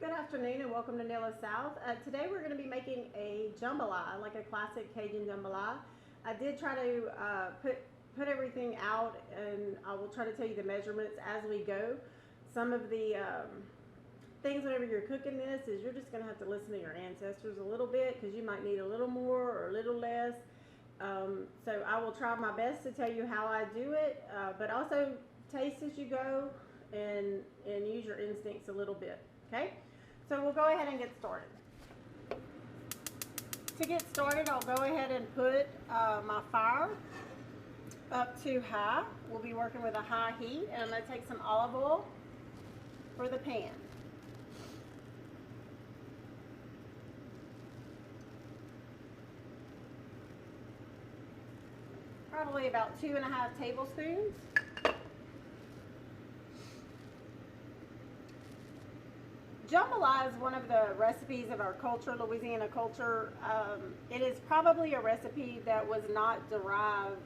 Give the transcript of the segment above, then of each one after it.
Good afternoon and welcome to Nilla South. Today we're going to be making a jambalaya, like a classic Cajun jambalaya. I did try to put everything out, and I will try to tell you the measurements as we go. Some of the things whenever you're cooking this is you're just going to have to listen to your ancestors a little bit because you might need a little more or a little less. So I will try my best to tell you how I do it, but also taste as you go and use your instincts a little bit. Okay, so we'll go ahead and get started. To get started, I'll go ahead and put my fire up to high. We'll be working with a high heat, and I'm going to take some olive oil for the pan. Probably about 2.5 tablespoons. Jambalaya is one of the recipes of our culture, Louisiana culture. It is probably a recipe that was not derived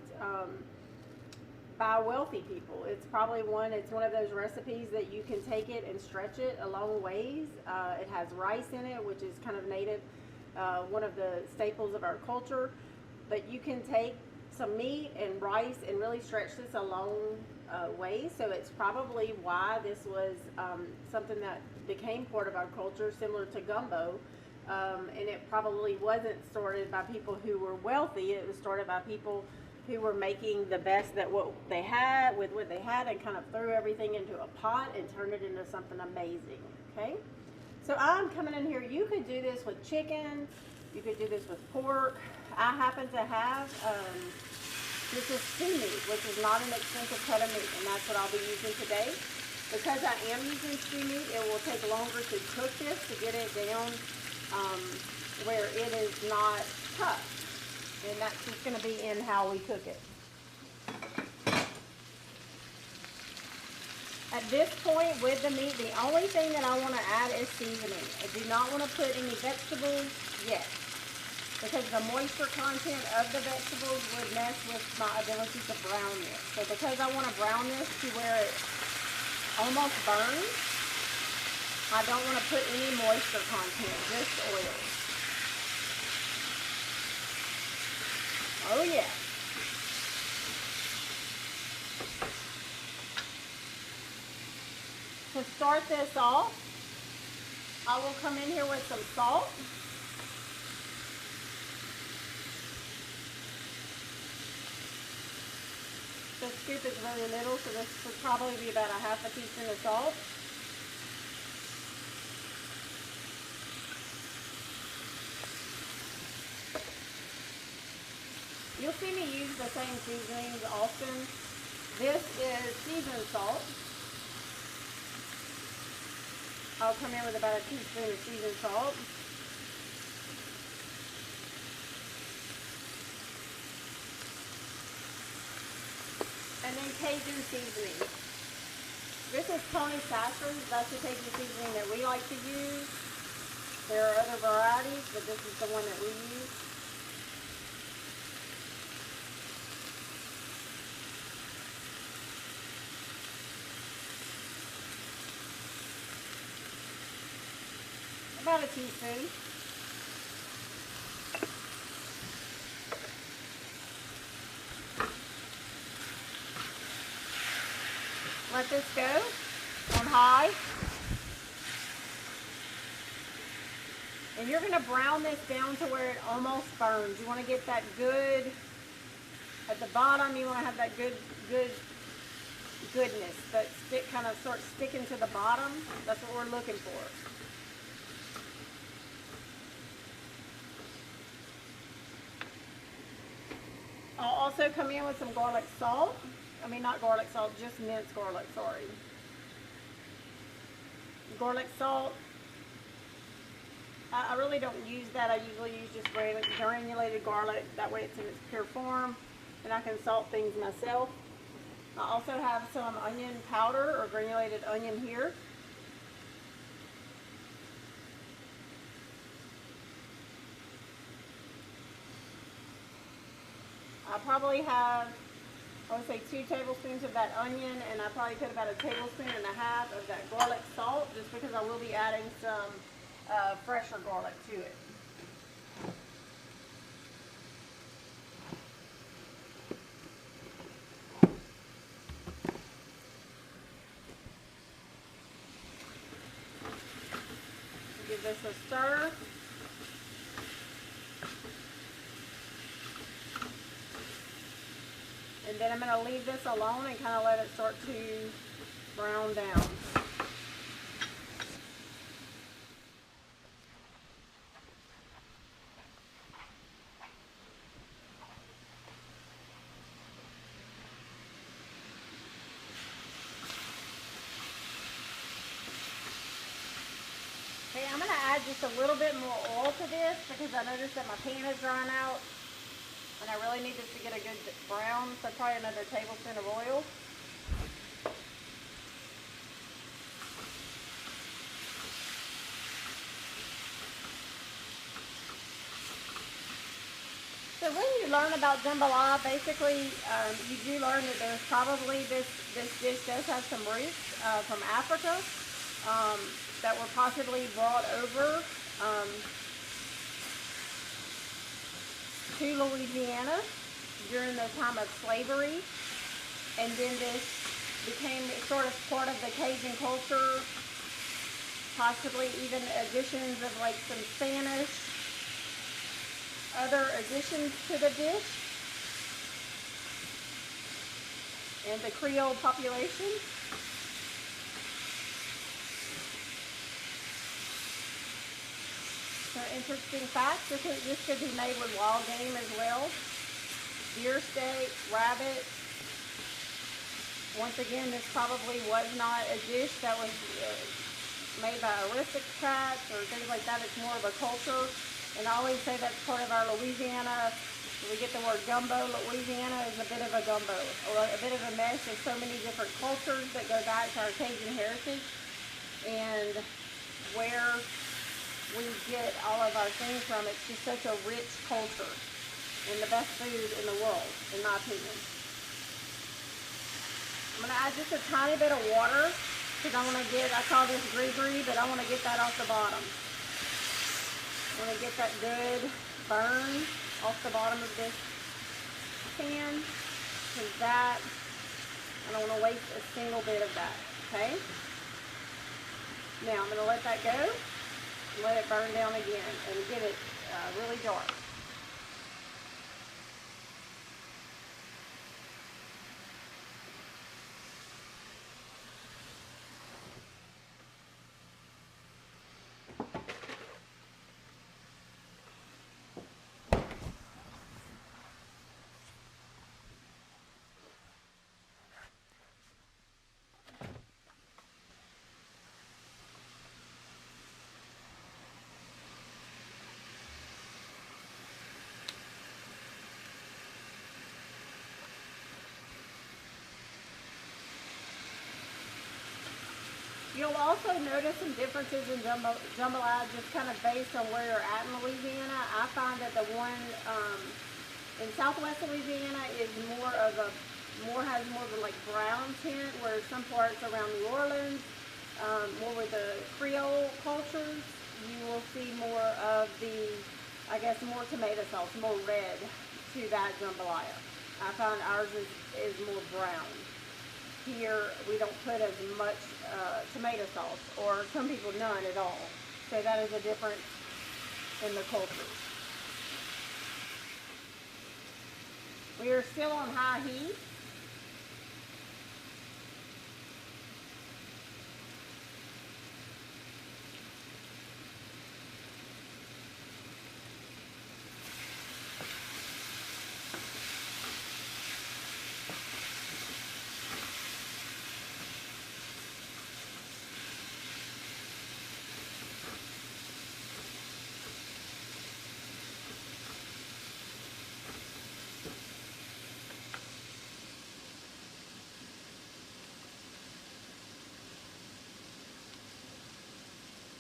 by wealthy people. It's probably one of those recipes that you can take it and stretch it a long ways. It has rice in it, which is kind of native, one of the staples of our culture. But you can take some meat and rice and really stretch this a long way. So it's probably why this was something that became part of our culture, similar to gumbo. And it probably wasn't started by people who were wealthy. It was started by people who were making the best that what they had with what they had, and kind of threw everything into a pot and turned it into something amazing. Okay, so I'm coming in here. You could do this with chicken. You could do this with pork. I happen to have this is stew meat, which is not an expensive cut of meat, and that's what I'll be using today. Because I am using stew meat, it will take longer to cook this, to get it down where it is not tough. And that's just going to be in how we cook it. At this point with the meat, the only thing that I want to add is seasoning. I do not want to put any vegetables yet, because the moisture content of the vegetables would mess with my ability to brown this. So because I want to brown this to where it almost burns, I don't want to put any moisture content, just oil. Oh yeah. To start this off, I will come in here with some salt. This scoop is very little, so this would probably be about a half a teaspoon of salt. You'll see me use the same seasonings often. This is seasoned salt. I'll come in with about a teaspoon of seasoned salt. And then Cajun seasoning. This is Tony Sachever's. That's the Cajun seasoning that we like to use. There are other varieties, but this is the one that we use. About a teaspoon. Let this go on high. And you're going to brown this down to where it almost burns. You want to get that good, at the bottom you want to have that goodness that kind of starts sticking to the bottom. That's what we're looking for. I'll also come in with some garlic salt. I mean, not garlic salt, just minced garlic, sorry. Garlic salt, I really don't use that. I usually use just granulated garlic. That way it's in its pure form, and I can salt things myself. I also have some onion powder or granulated onion here. I probably have I would say 2 tablespoons of that onion, and I probably put about 1.5 tablespoons of that garlic salt, just because I will be adding some fresher garlic to it. Give this a stir. And then I'm going to leave this alone and kind of let it start to brown down. Okay, I'm going to add just a little bit more oil to this because I noticed that my pan is drying out. And I really need this to get a good brown, so probably another tablespoon of oil. So when you learn about jambalaya, basically you do learn that there's probably this dish does have some roots from Africa that were possibly brought over to Louisiana during the time of slavery, and then this became sort of part of the Cajun culture, possibly even additions of like some Spanish, other additions to the dish, and the Creole population. Some interesting facts, this could be made with wild game as well. Deer steak, rabbit. Once again, this probably was not a dish that was made by aristocrats or things like that. It's more of a culture. And I always say that's part of our Louisiana. We get the word gumbo. Louisiana is a bit of a gumbo, or a bit of a mesh of so many different cultures that go back to our Cajun heritage, and where we get all of our things from. It's just such a rich culture and the best food in the world, in my opinion. I'm going to add just a tiny bit of water because I want to get, I call this gree-gree, but I want to get that off the bottom. I want to get that good burn off the bottom of this pan, because that, I don't want to waste a single bit of that, okay? Now I'm going to let that go. Let it burn down again and get it really dark. You'll also notice some differences in jambalaya just kind of based on where you're at in Louisiana. I find that the one in Southwest Louisiana is has more of a like brown tint, whereas some parts around New Orleans, more with the Creole cultures, you will see more of the, I guess, more tomato sauce, more red to that jambalaya. I found ours is more brown. Here we don't put as much tomato sauce, or some people none at all. So that is a difference in the cultures. We are still on high heat.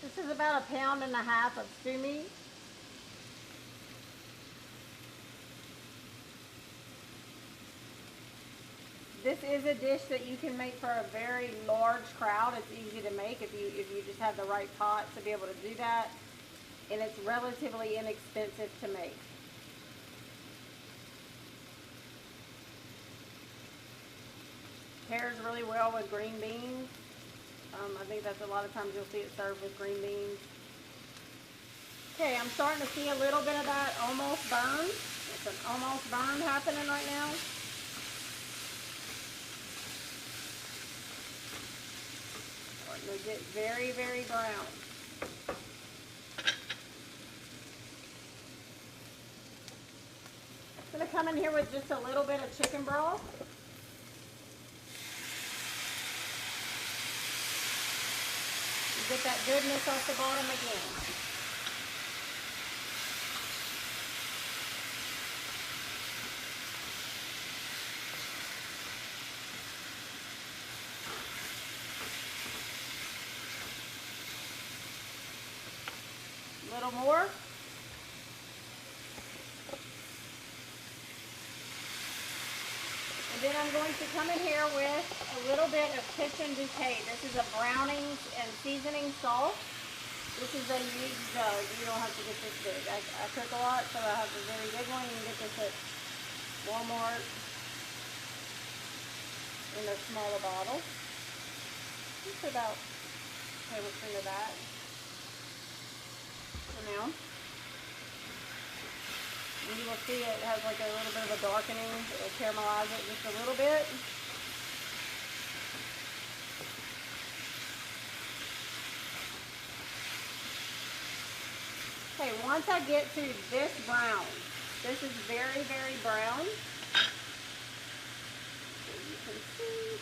This is about 1.5 pounds of stew meat. This is a dish that you can make for a very large crowd. It's easy to make if you just have the right pot to be able to do that. And it's relatively inexpensive to make. Pairs really well with green beans. I think that's a lot of times you'll see it served with green beans. Okay, I'm starting to see a little bit of that almost burn. It's an almost burn happening right now. Starting to get very, very brown. I'm going to come in here with just a little bit of chicken broth. Get that goodness off the bottom again. A little more. And then I'm going to come in here with a little bit of kitchen bouquet. This is a brownings and seasoning salt. This is a huge jug. You don't have to get this big. I cook a lot, so I have a very big one. You can get this at Walmart in a smaller bottle. Just about a tablespoon of that for now. And you will see it has like a little bit of a darkening. It will caramelize it just a little bit. Okay, once I get to this brown, this is very, very brown. So you can see.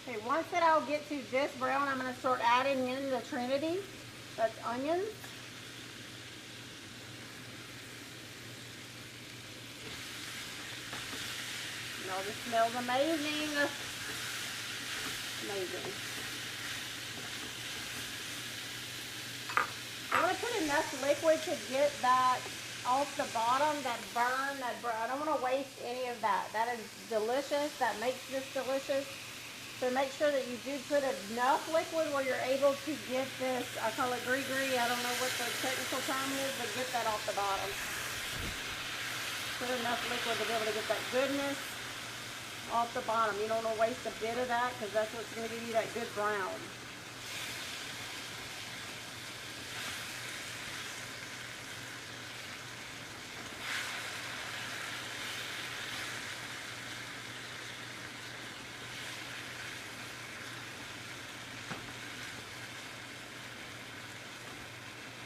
Okay, once that I'll get to this brown, I'm going to start adding in the Trinity. That's onions. And all this smells amazing. Amazing. I want to put enough liquid to get that off the bottom, that burn, I don't want to waste any of that. That is delicious. That makes this delicious. So make sure that you do put enough liquid where you're able to get this, I call it gris-gris, I don't know what the technical term is, but get that off the bottom. Put enough liquid to be able to get that goodness off the bottom. You don't want to waste a bit of that because that's what's going to give you that good brown.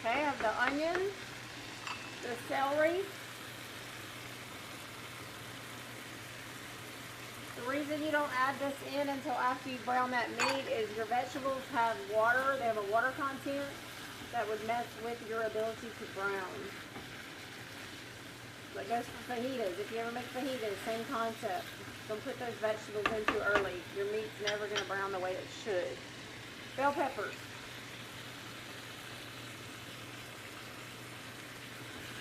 Okay, I have the onion, the celery. The reason you don't add this in until after you brown that meat is your vegetables have water. They have a water content that would mess with your ability to brown. That goes for fajitas. If you ever make fajitas, same concept. Don't put those vegetables in too early. Your meat's never going to brown the way it should. Bell peppers.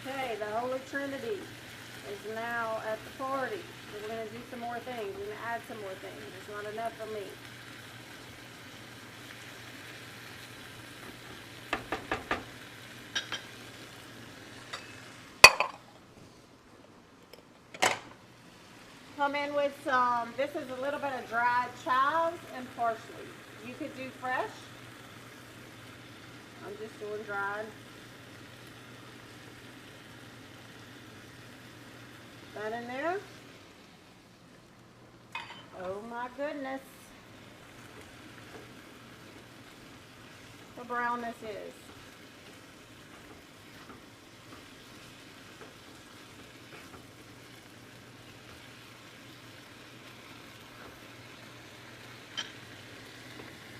Okay, the Holy Trinity is now at the party. So we're going to do some more things. We're going to add some more things. It's not enough for me. Come in with some, this is a little bit of dried chives and parsley. You could do fresh. I'm just doing dried. That in there. Oh my goodness. How brown this is.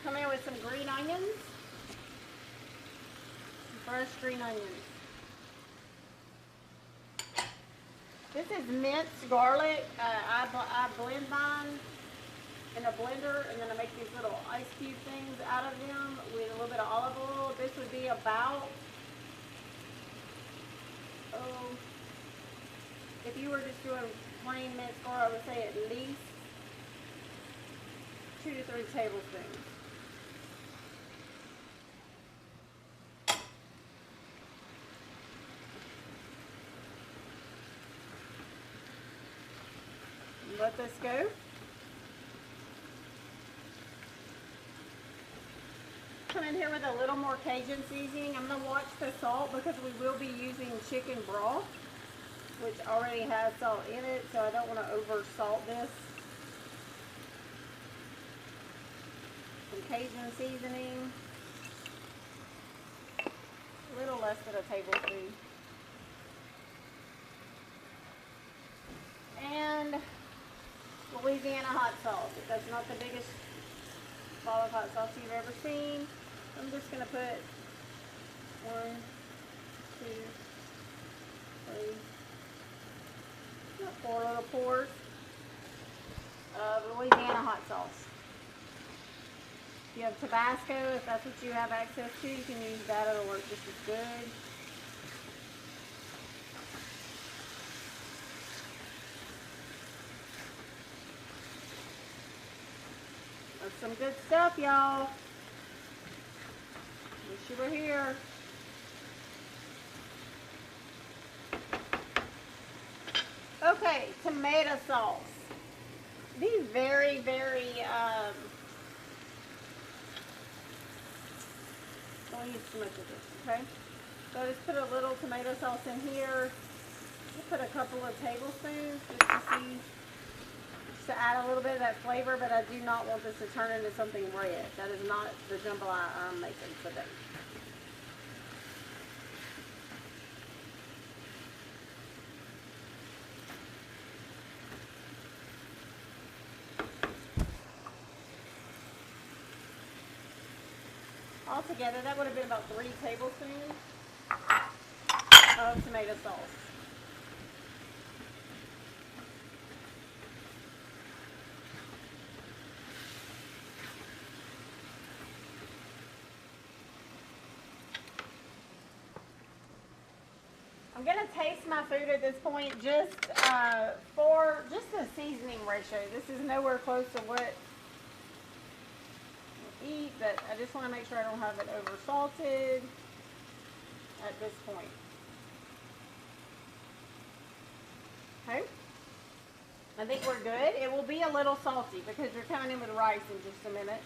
Come in with some green onions. Some fresh green onions. This is minced garlic. I blend mine in a blender, and then I make these little ice cube things out of them with a little bit of olive oil. This would be about, if you were just doing plain minced garlic, I would say at least 2 to 3 tablespoons. Let this go. Come in here with a little more Cajun seasoning. I'm going to watch the salt because we will be using chicken broth, which already has salt in it, so I don't want to over salt this. Some Cajun seasoning. A little less than a tablespoon. And Louisiana hot sauce. That's not the biggest ball of hot sauce you've ever seen. I'm just going to put 1, 2, 3, 4 little pours of Louisiana hot sauce. If you have Tabasco, if that's what you have access to, you can use that. It'll work just as good. That's some good stuff, y'all. Wish you were here. Okay, tomato sauce. Be very, very, don't use too much of this, okay? So I just put a little tomato sauce in here. I'll put a couple of tablespoons just to add a little bit of that flavor, but I do not want this to turn into something red. That is not the jambalaya I'm making today. Altogether, that would have been about 3 tablespoons of tomato sauce. I'm going to taste my food at this point just for just the seasoning ratio. This is nowhere close to what I eat, but I just want to make sure I don't have it over salted at this point. Okay, I think we're good. It will be a little salty because you're coming in with rice in just a minute.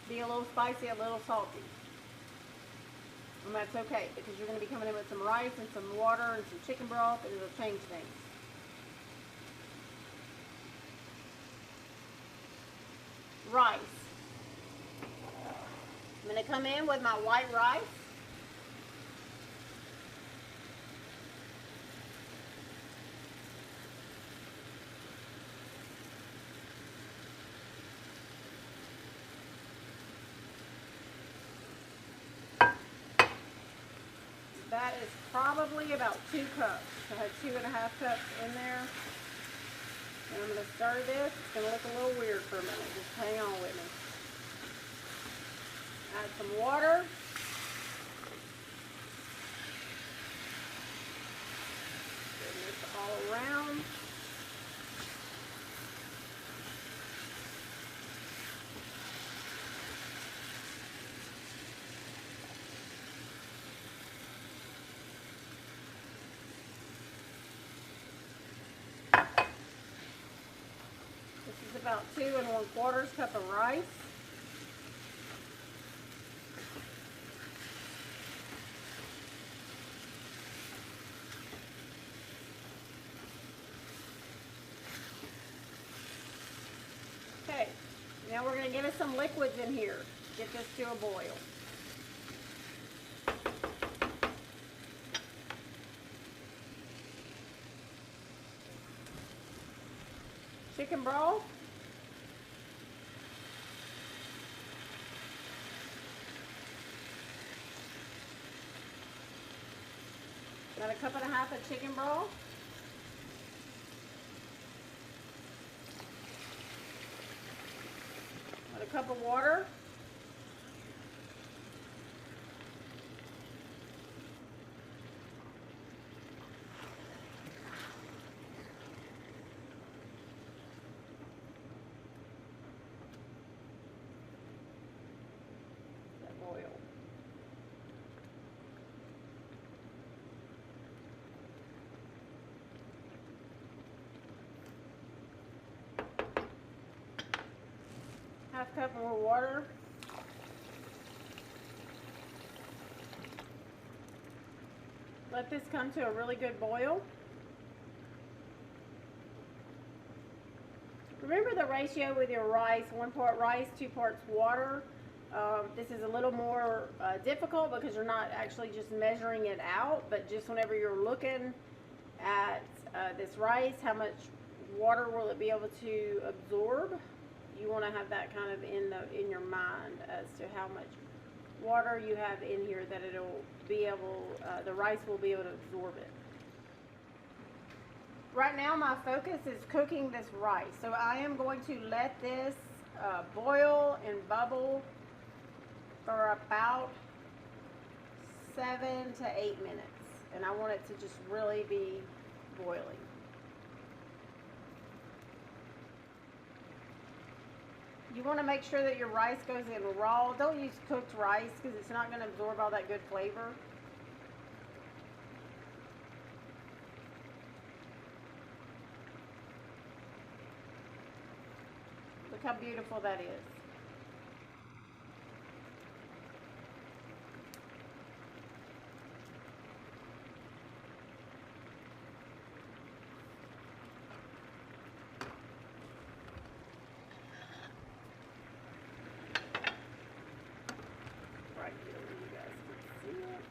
Be a little spicy, a little salty. And that's okay because you're going to be coming in with some rice and some water and some chicken broth, and it'll change things. Rice. I'm going to come in with my white rice. That is probably about 2 cups. I had 2.5 cups in there. And I'm going to stir this. It's going to look a little weird for a minute. Just hang on with me. Add some water. Stir this all around. About 2 1/4 cup of rice. Okay, now we're going to give it some liquids in here. Get this to a boil. Chicken broth. Got a cup and a half of chicken broth. Got a cup of water. Oil. Half cup more water. Let this come to a really good boil. Remember the ratio with your rice, 1 part rice, 2 parts water. This is a little more difficult because you're not actually just measuring it out, but just whenever you're looking at this rice, how much water will it be able to absorb? You want to have that kind of in your mind as to how much water you have in here that it'll be able, the rice will be able to absorb it. Right now my focus is cooking this rice, so I am going to let this boil and bubble for about 7 to 8 minutes, and I want it to just really be boiling. You want to make sure that your rice goes in raw. Don't use cooked rice because it's not going to absorb all that good flavor. Look how beautiful that is. Right here where you guys can see it.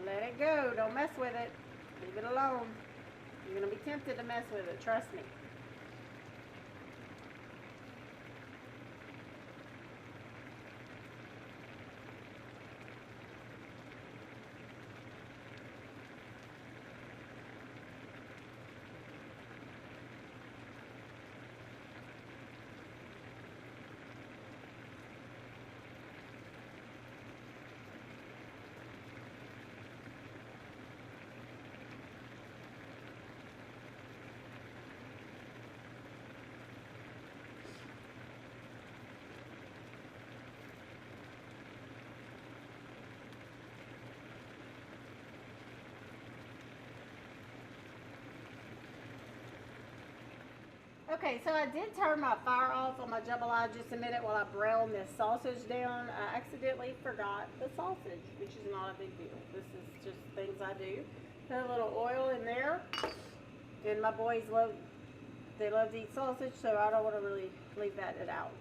Let it go. Don't mess with it. Leave it alone. You're going to be tempted to mess with it. Trust me. Okay, so I did turn my fire off on my jambalaya just a minute while I browned this sausage down. I accidentally forgot the sausage, which is not a big deal. This is just things I do. Put a little oil in there, and my boys love to eat sausage, so I don't want to really leave that out.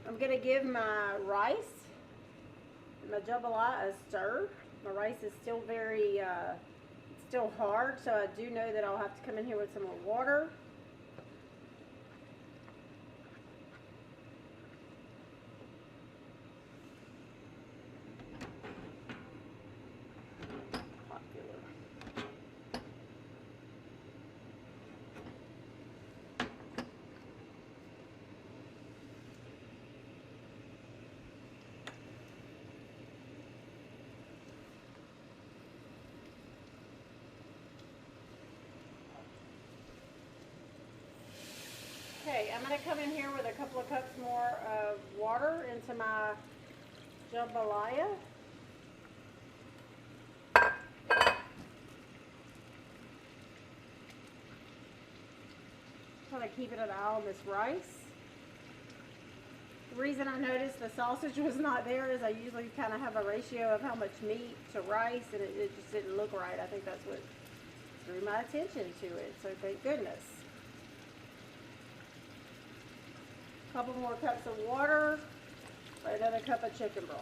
I'm gonna give my rice, my jambalaya, a stir. My rice is still very, still hard, so I do know that I'll have to come in here with some more water. Okay, I'm going to come in here with a couple of cups more of water into my jambalaya. Try to keep it an eye on this rice. The reason I noticed the sausage was not there is I usually kind of have a ratio of how much meat to rice, and it just didn't look right. I think that's what drew my attention to it, so thank goodness. Couple more cups of water, another cup of chicken broth.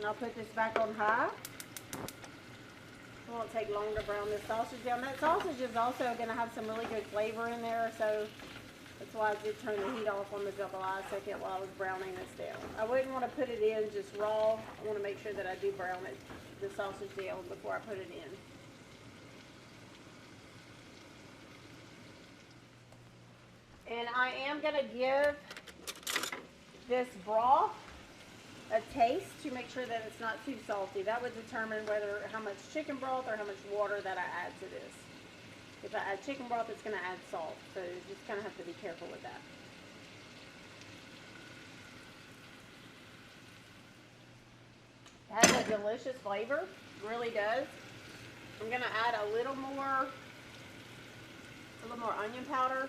And I'll put this back on high. It won't take long to brown this sausage down. That sausage is also going to have some really good flavor in there, so that's why I did turn the heat off on the jambalaya a second while I was browning this down. I wouldn't want to put it in just raw. I want to make sure that I do brown it, the sausage down before I put it in. And I am going to give this broth a taste to make sure that it's not too salty. That would determine how much chicken broth or how much water that I add to this. If I add chicken broth, it's going to add salt, so you just kind of have to be careful with that. It has a delicious flavor, really does. I'm going to add a little more onion powder.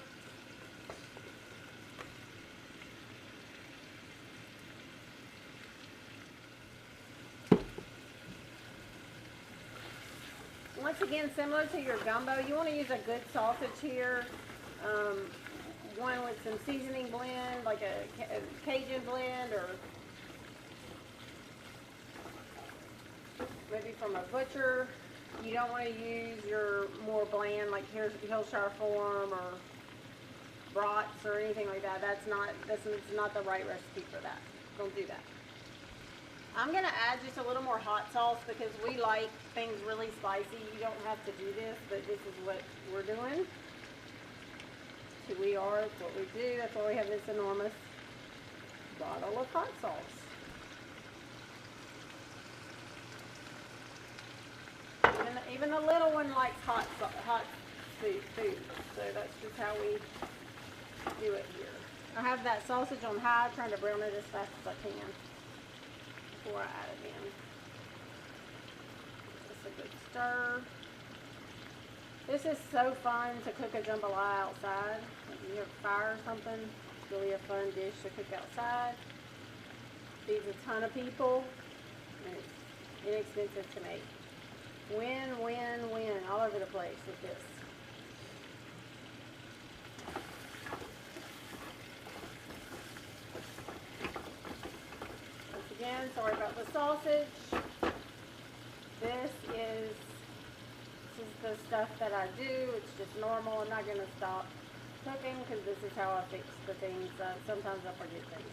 Once again, similar to your gumbo, you want to use a good sausage here. One with some seasoning blend, like a Cajun blend, or maybe from a butcher. You don't want to use your more bland, like Hillshire Farm or brats or anything like that. That's not the right recipe for that. Don't do that. I'm going to add just a little more hot sauce because we like things really spicy. You don't have to do this, but this is what we're doing. It's who we are. It's what we do. That's why we have this enormous bottle of hot sauce. Even the little one likes hot food, so that's just how we do it here. I have that sausage on high, trying to brown it as fast as I can before I add it in. Just a good stir. This is so fun to cook a jambalaya outside. If you have a fire or something, it's really a fun dish to cook outside. Feeds a ton of people, and it's inexpensive to make. Win, win, win all over the place with this. Once again, sorry about the sausage. This is the stuff that I do. It's just normal. I'm not going to stop cooking because this is how I fix the things. Sometimes I forget things.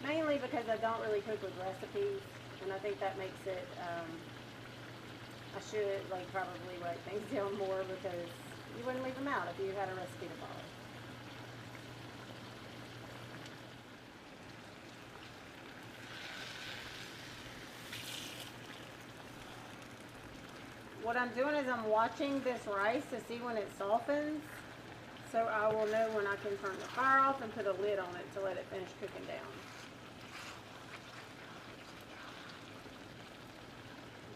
Mainly because I don't really cook with recipes, and I think that makes it, I should probably write things down more because you wouldn't leave them out if you had a recipe to follow. What I'm doing is I'm watching this rice to see when it softens, so I will know when I can turn the fire off and put a lid on it to let it finish cooking down.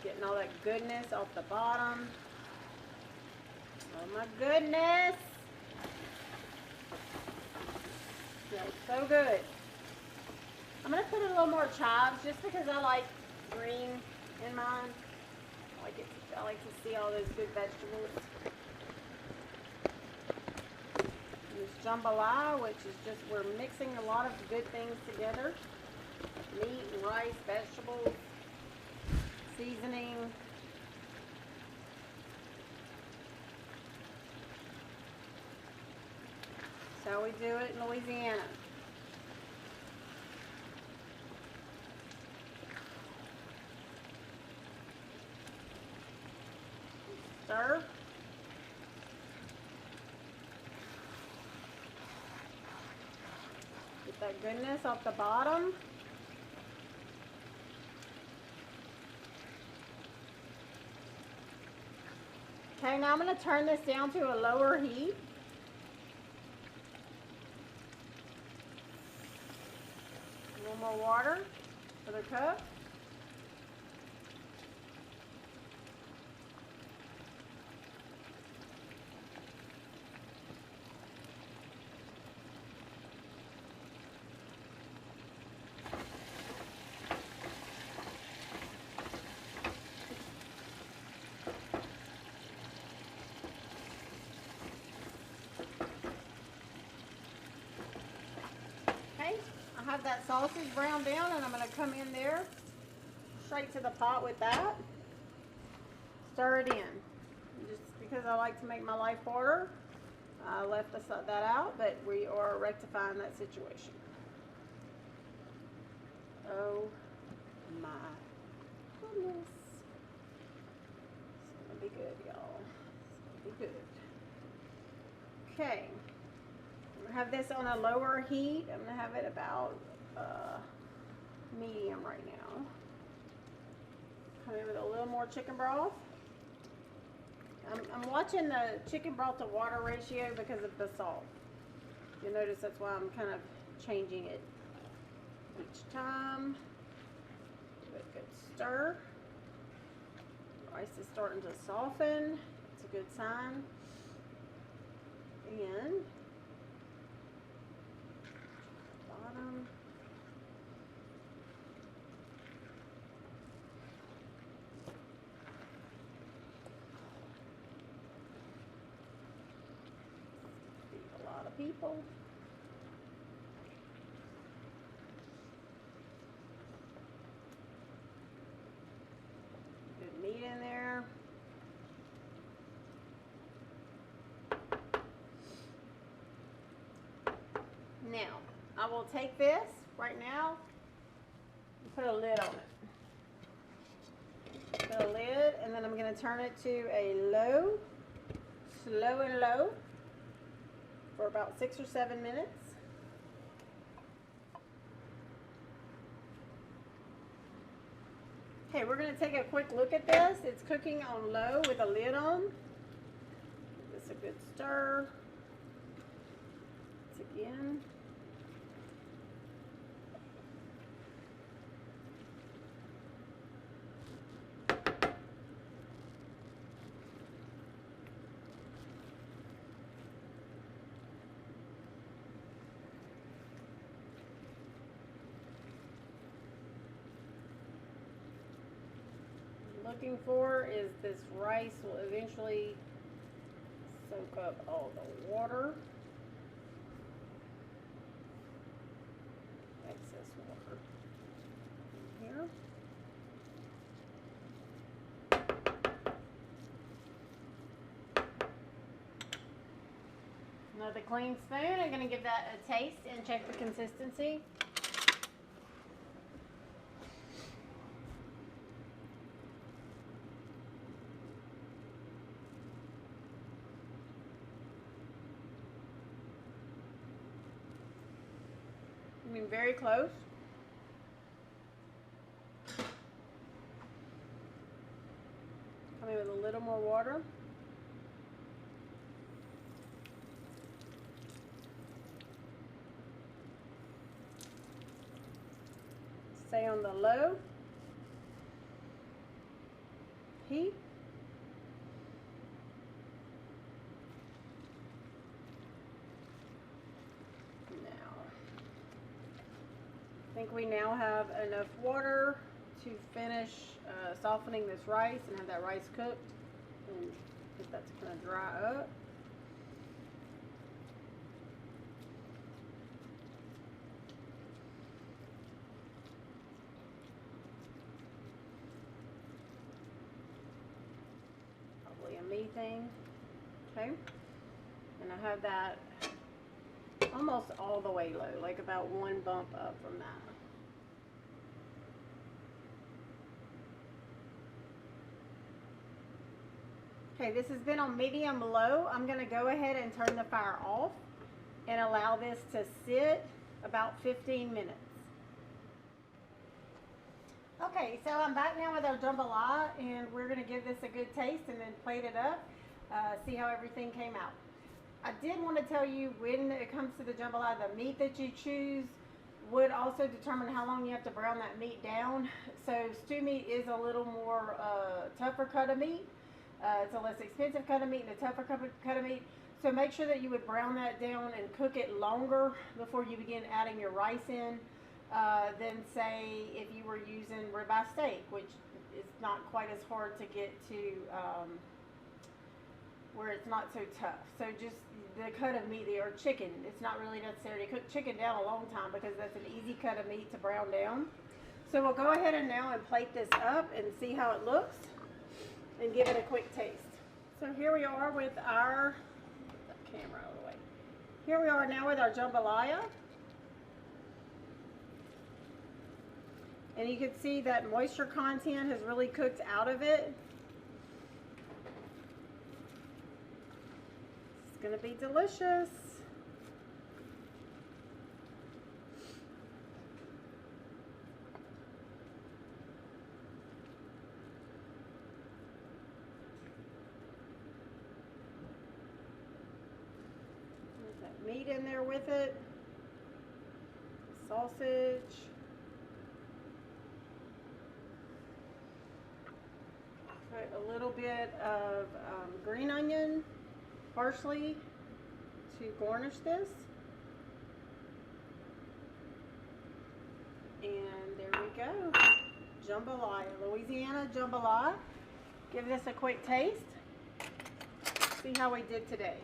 Getting all that goodness off the bottom. Oh my goodness! Smells so good. I'm going to put a little more chives just because I like green in mine. I like to see all those good vegetables. And this jambalaya, which is just, we're mixing a lot of good things together. Meat and rice, vegetables, seasoning. That's how we do it in Louisiana. Stir. Get that goodness off the bottom. Okay, now I'm going to turn this down to a lower heat. A little more water for the cook. have that sausage browned down, and I'm going to come in there straight to the pot with that. Stir it in. Just because I like to make my life harder, I left that out, but we are rectifying that situation. Oh my goodness. It's going to be good, y'all. It's going to be good. Okay. I'm going to have this on a lower heat. I'm going to have it about medium right now. Come in with a little more chicken broth. I'm watching the chicken broth to water ratio because of the salt. You'll notice that's why I'm kind of changing it each time. Give it a good stir. Rice is starting to soften. It's a good sign. And bottom. Feed a lot of people. Good meat in there. Now, I will take this right now and put a lid on it. Put a lid, and then I'm going to turn it to a low, slow and low for about 6 or 7 minutes. Okay, we're going to take a quick look at this. It's cooking on low with a lid on. Give this a good stir. Once again. Looking for is this rice will eventually soak up all the water, excess water here. Another clean spoon. I'm going to give that a taste and check the consistency. I mean, very close. Coming with a little more water. Stay on the low heat. I think we now have enough water to finish softening this rice and have that rice cooked, and get that to kind of dry up. Probably a me thing. Okay, and I have that almost all the way low, like about one bump up from that. Okay, this has been on medium low. I'm going to go ahead and turn the fire off and allow this to sit about 15 minutes. Okay, so I'm back now with our jambalaya, and we're going to give this a good taste and then plate it up, see how everything came out. I did want to tell you, when it comes to the jambalaya, the meat that you choose would also determine how long you have to brown that meat down. So stew meat is a little more tougher cut of meat. It's a less expensive cut of meat and a tougher cut of meat. So make sure that you would brown that down and cook it longer before you begin adding your rice in than, say, if you were using ribeye steak, which is not quite as hard to get to where it's not so tough. So just the cut of meat there, or chicken, it's not really necessary to cook chicken down a long time because that's an easy cut of meat to brown down. So we'll go ahead and now and plate this up and see how it looks and give it a quick taste. So here we are with our, put the camera out of the way. Here we are now with our jambalaya. And you can see that moisture content has really cooked out of it. It's going to be delicious. There's that meat in there with it. Sausage. Put a little bit of green onion, parsley to garnish this. And there we go. Jambalaya, Louisiana jambalaya. Give this a quick taste. See how we did today.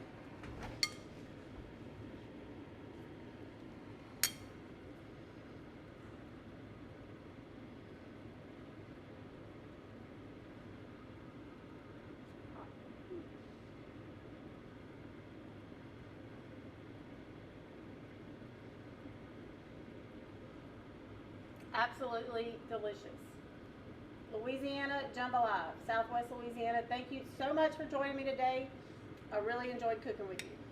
Absolutely delicious. Louisiana jambalaya, Southwest Louisiana. Thank you so much for joining me today. I really enjoyed cooking with you.